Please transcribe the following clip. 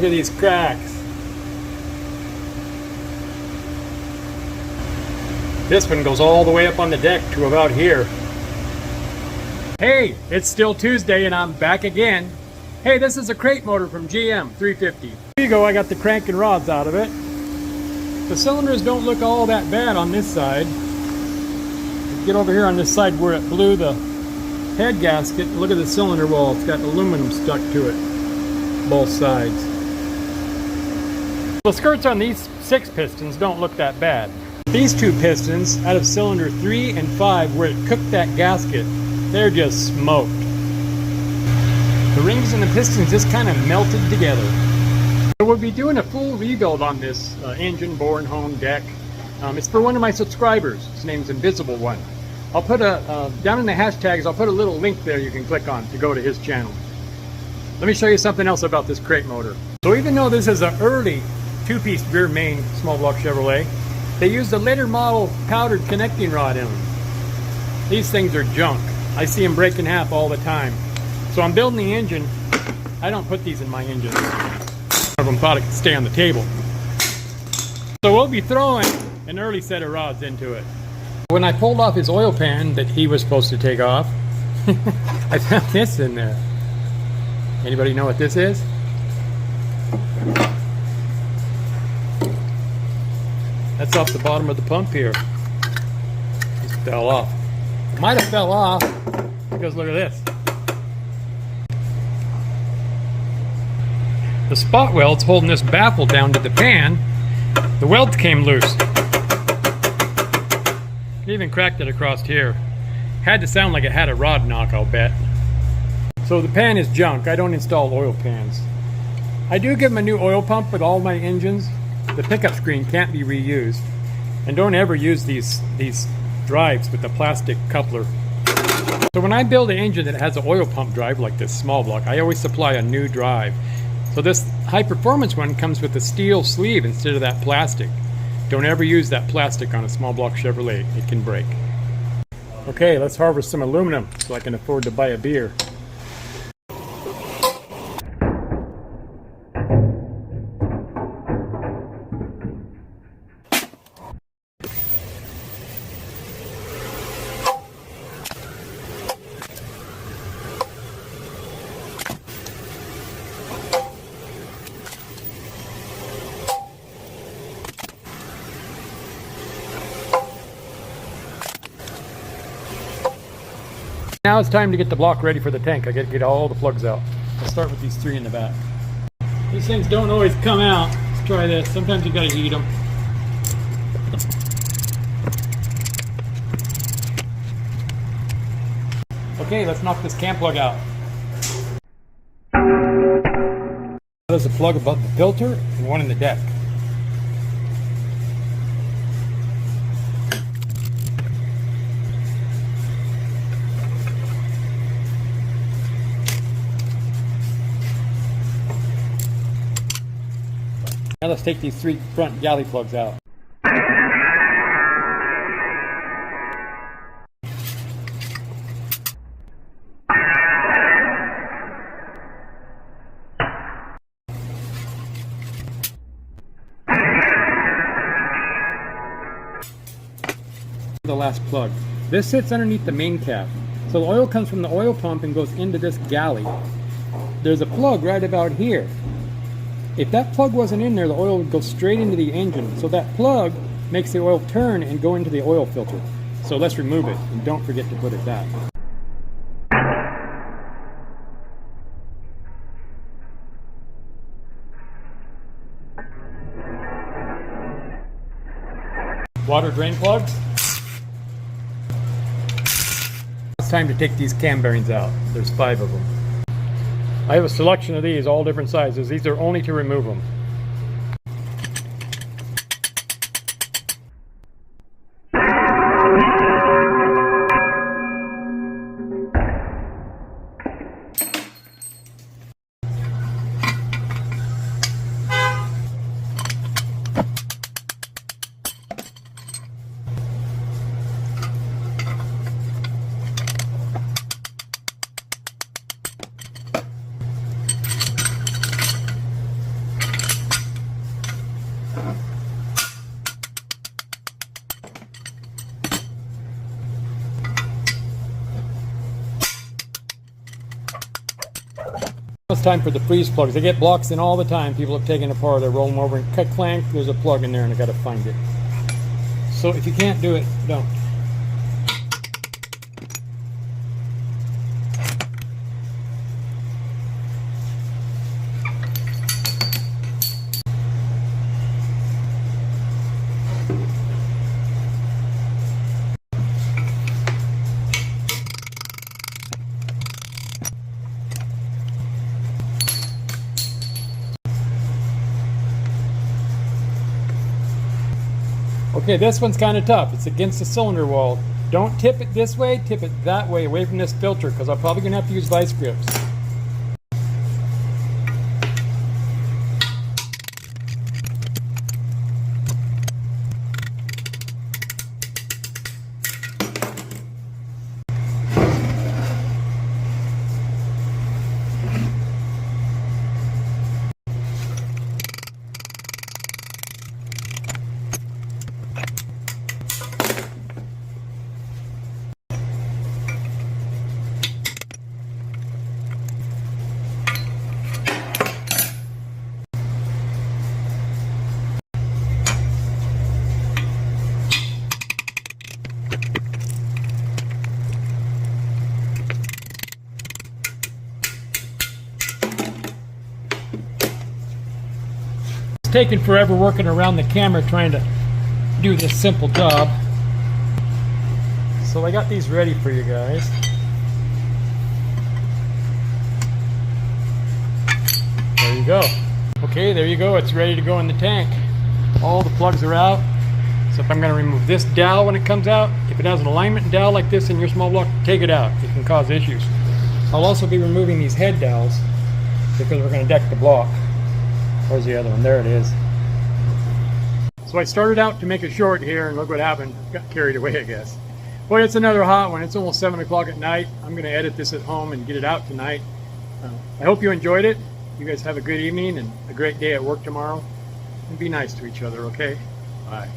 at these cracks. This one goes all the way up on the deck to about here. Hey, it's still Tuesday and I'm back again. Hey, this is a crate motor from GM 350. Here you go, I got the crank and rods out of it. The cylinders don't look all that bad on this side. Get over here on this side where it blew the head gasket. Look at the cylinder wall, it's got aluminum stuck to it, both sides. The skirts on these 6 pistons don't look that bad. These 2 pistons out of cylinder 3 and 5 where it cooked that gasket, they're just smoked. The rings and the pistons just kind of melted together. So we'll be doing a full rebuild on this engine, bore and hone, deck. It's for one of my subscribers. His name's Invisible One. I'll put down in the hashtags, I'll put a little link there you can click on to go to his channel. Let me show you something else about this crate motor. So even though this is an early 2-piece rear main small block Chevrolet, they used a later model powdered connecting rod in them. These things are junk. I see them break in half all the time. So I'm building the engine. I don't put these in my engines. One of them thought it could stay on the table. So we'll be throwing an early set of rods into it. When I pulled off his oil pan that he was supposed to take off, I found this in there. Anybody know what this is? That's off the bottom of the pump here. Just fell off. It might have fell off because look at this. The spot welds holding this baffle down to the pan, the welds came loose. It even cracked it across here. Had to sound like it had a rod knock, I'll bet. So the pan is junk. I don't install oil pans. I do give them a new oil pump with all my engines. The pickup screen can't be reused. And don't ever use these drives with the plastic coupler. So when I build an engine that has an oil pump drive like this small block, I always supply a new drive. So this high performance one comes with a steel sleeve instead of that plastic. Don't ever use that plastic on a small block Chevrolet, it can break. Okay, let's harvest some aluminum so I can afford to buy a beer. Now it's time to get the block ready for the tank. I gotta get all the plugs out. I'll start with these 3 in the back. These things don't always come out. Let's try this. Sometimes you gotta heat them. Okay, let's knock this cam plug out. There's a plug above the filter and one in the deck. Now let's take these 3 front galley plugs out. The last plug. This sits underneath the main cap. So the oil comes from the oil pump and goes into this galley. There's a plug right about here. If that plug wasn't in there, the oil would go straight into the engine. So that plug makes the oil turn and go into the oil filter. So let's remove it, and don't forget to put it back. Water drain plugs. It's time to take these cam bearings out. There's 5 of them. I have a selection of these, all different sizes. These are only to remove them. It's time for the freeze plugs. I get blocks in all the time. People have taken apart, I roll them over and cut clank. There's a plug in there and I got to find it. So if you can't do it, don't. Okay, this one's kind of tough. It's against the cylinder wall. Don't tip it this way, tip it that way, away from this filter, because I'm probably going to have to use vice grips. Taken forever working around the camera trying to do this simple job. So I got these ready for you guys. There you go. Okay, there you go. It's ready to go in the tank. All the plugs are out. So if I'm going to remove this dowel when it comes out, if it has an alignment dowel like this in your small block, take it out. It can cause issues. I'll also be removing these head dowels because we're going to deck the block. Where's the other one? There it is. So I started out to make it short here, and look what happened. Got carried away, I guess. Boy, it's another hot one. It's almost 7 o'clock at night. I'm going to edit this at home and get it out tonight. I hope you enjoyed it. You guys have a good evening and a great day at work tomorrow. And be nice to each other, okay? Bye.